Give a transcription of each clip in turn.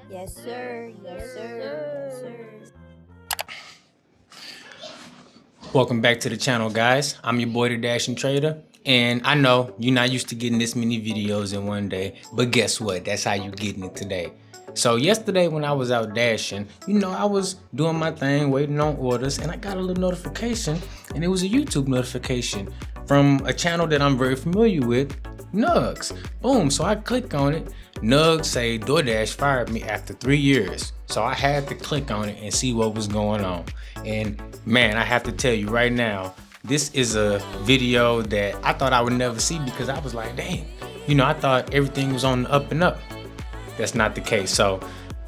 Yes, sir. Yes, sir. Yes, sir. Welcome back to the channel, guys. I'm your boy, the Dashing Trader. And I know you're not used to getting this many videos in one day, but guess what? That's how you getting it today. So yesterday when I was out dashing, I was doing my thing, waiting on orders, and I got a little notification, and it was a YouTube notification from a channel that I'm very familiar with, Nugs. Boom, so I click on it. Nugs say Doordash fired me after 3 years. So I had to click on it and see what was going on. And man, I have to tell you right now, this is a video that I thought I would never see because I was like, dang, I thought everything was on the up and up. That's not the case. So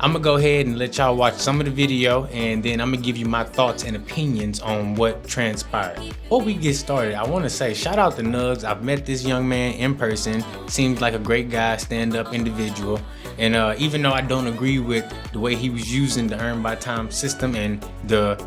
I'm gonna go ahead and let y'all watch some of the video, and then I'm gonna give you my thoughts and opinions on what transpired. Before we get started, I wanna say shout out to Nugs. I've met this young man in person. Seems like a great guy, stand-up individual. And even though I don't agree with the way he was using the earn by time system and the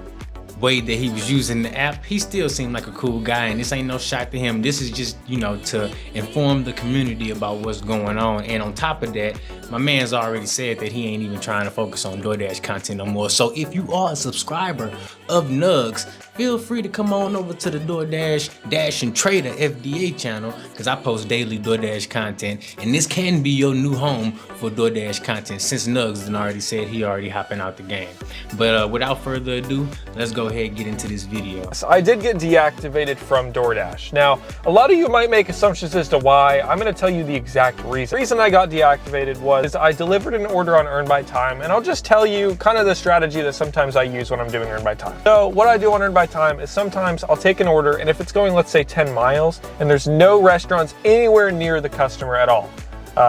way that he was using the app, he still seemed like a cool guy, and this ain't no shot to him. This is just, to inform the community about what's going on. And on top of that, my man's already said that he ain't even trying to focus on DoorDash content no more. So if you are a subscriber of Nugs, feel free to come on over to the DoorDash Dash and Trader FDA channel, because I post daily DoorDash content, and this can be your new home for DoorDash content since Nugs done already said he already hopping out the game. But without further ado, let's go ahead and get into this video. So I did get deactivated from Doordash. Now, a lot of you might make assumptions as to why. I'm going to tell you the exact reason. The reason I got deactivated was I delivered an order on Earn by Time, and I'll just tell you kind of the strategy that sometimes I use when I'm doing Earn by Time. So what I do on Earn by Time is sometimes I'll take an order, and if it's going, let's say 10 miles, and there's no restaurants anywhere near the customer at all.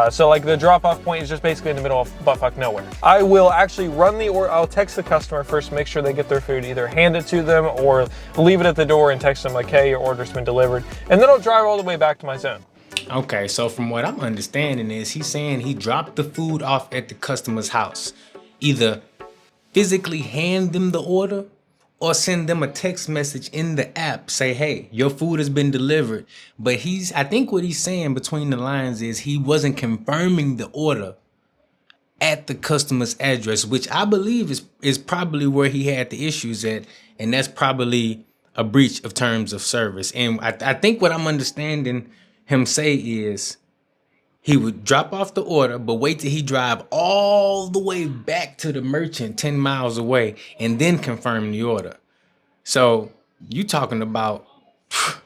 So like the drop-off point is just basically in the middle of buttfuck nowhere. I will actually run the order. I'll text the customer first, make sure they get their food, either hand it to them or leave it at the door and text them like, hey, your order's been delivered. And then I'll drive all the way back to my zone. Okay, so from what I'm understanding is he's saying he dropped the food off at the customer's house. Either physically hand them the order or send them a text message in the app, say, hey, your food has been delivered. But I think what he's saying between the lines is he wasn't confirming the order at the customer's address, which I believe is probably where he had the issues at, and that's probably a breach of terms of service. And I think what I'm understanding him say is he would drop off the order, but wait till he drive all the way back to the merchant 10 miles away and then confirm the order. So you talking about,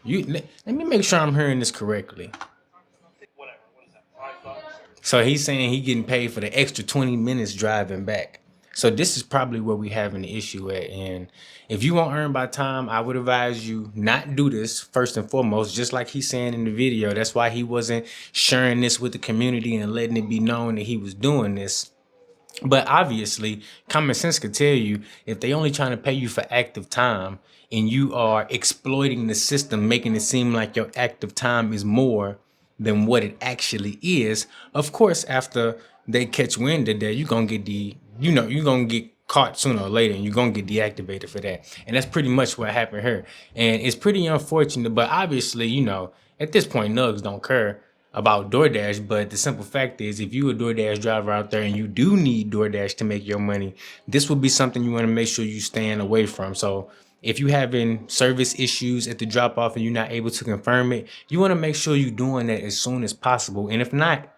let me make sure I'm hearing this correctly. So he's saying he getting paid for the extra 20 minutes driving back. So this is probably where we having the issue at. And if you want Earn by Time, I would advise you not do this first and foremost, just like he's saying in the video. That's why he wasn't sharing this with the community and letting it be known that he was doing this. But obviously, common sense could tell you if they only trying to pay you for active time and you are exploiting the system, making it seem like your active time is more than what it actually is. Of course, after they catch wind of that, you're going to get you're going to get caught sooner or later and you're going to get deactivated for that. And that's pretty much what happened here. And it's pretty unfortunate, but obviously, at this point, Nugs don't care about DoorDash, but the simple fact is if you a DoorDash driver out there and you do need DoorDash to make your money, this would be something you want to make sure you staying away from. So if you having service issues at the drop off and you're not able to confirm it, you want to make sure you're doing that as soon as possible. And if not,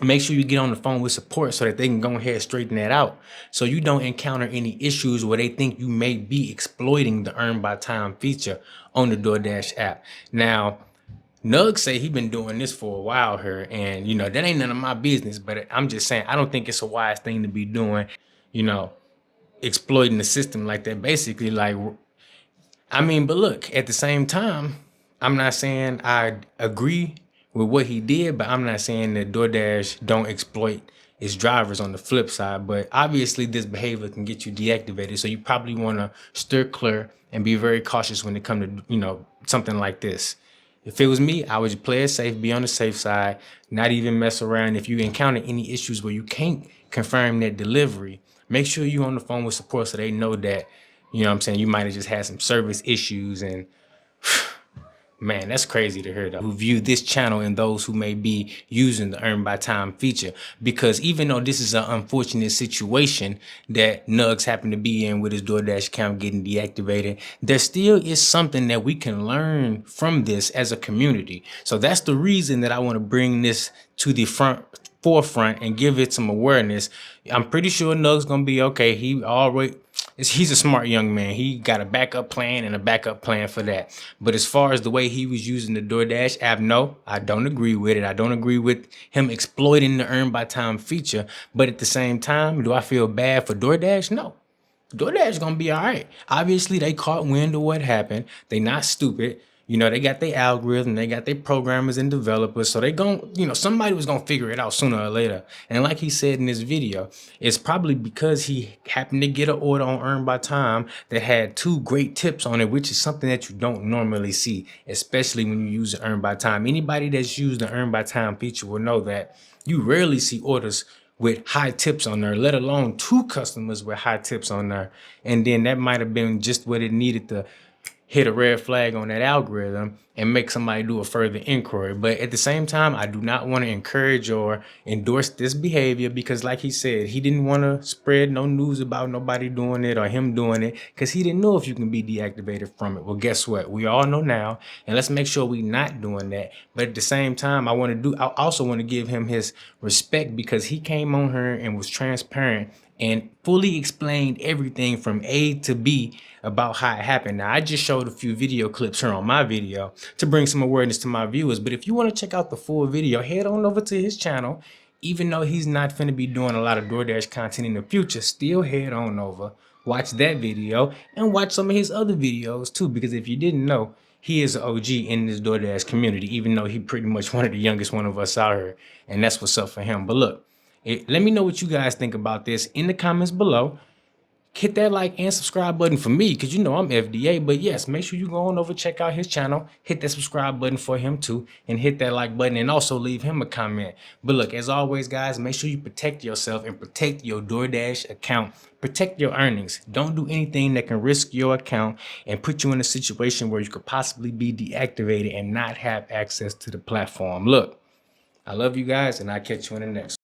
make sure you get on the phone with support so that they can go ahead and straighten that out, so you don't encounter any issues where they think you may be exploiting the Earn by Time feature on the DoorDash app. Now, Nug say he been doing this for a while here, and that ain't none of my business, but I'm just saying I don't think it's a wise thing to be doing, exploiting the system like that. Basically, like, but look, at the same time, I'm not saying I agree with what he did, but I'm not saying that DoorDash don't exploit its drivers on the flip side. But obviously this behavior can get you deactivated, so you probably want to steer clear and be very cautious when it comes to something like this. If it was me, I would play it safe, be on the safe side, not even mess around. If you encounter any issues where you can't confirm that delivery, make sure you're on the phone with support so they know that, you might have just had some service issues. And Man, that's crazy to hear though. Who view this channel and those who may be using the earn by time feature. Because even though this is an unfortunate situation that Nugs happened to be in with his DoorDash account getting deactivated, there still is something that we can learn from this as a community. So that's the reason that I want to bring this to the forefront and give it some awareness. I'm pretty sure Nug's gonna be okay. He's a smart young man. He got a backup plan and a backup plan for that. But as far as the way he was using the DoorDash app, no, I don't agree with it. I don't agree with him exploiting the earn by time feature. But at the same time, do I feel bad for DoorDash? No. DoorDash gonna be all right. Obviously, they caught wind of what happened. They not stupid. You know, they got their algorithm, they got their programmers and developers. So they gon', somebody was gonna figure it out sooner or later. And like he said in this video, it's probably because he happened to get an order on Earn by Time that had 2 great tips on it, which is something that you don't normally see, especially when you use the Earn by Time. Anybody that's used the Earn by Time feature will know that you rarely see orders with high tips on there, let alone 2 customers with high tips on there. And then that might have been just what it needed to hit a red flag on that algorithm and make somebody do a further inquiry. But at the same time, I do not want to encourage or endorse this behavior because like he said, he didn't want to spread no news about nobody doing it or him doing it because he didn't know if you can be deactivated from it. Well, guess what? We all know now, and let's make sure we not doing that. But at the same time, I also want to give him his respect because he came on here and was transparent and fully explained everything from A to B about how it happened. Now, I just showed a few video clips here on my video to bring some awareness to my viewers, but if you want to check out the full video, head on over to his channel. Even though he's not finna be doing a lot of DoorDash content in the future, still head on over, watch that video, and watch some of his other videos too, because if you didn't know, he is an OG in this DoorDash community, even though he pretty much one of the youngest one of us out here, and that's what's up for him. But look, let me know what you guys think about this in the comments below. Hit that like and subscribe button for me because you know I'm FDA. But yes, make sure you go on over, check out his channel, hit that subscribe button for him too, and hit that like button and also leave him a comment. But look, as always, guys, make sure you protect yourself and protect your DoorDash account. Protect your earnings. Don't do anything that can risk your account and put you in a situation where you could possibly be deactivated and not have access to the platform. Look, I love you guys, and I'll catch you in the next one.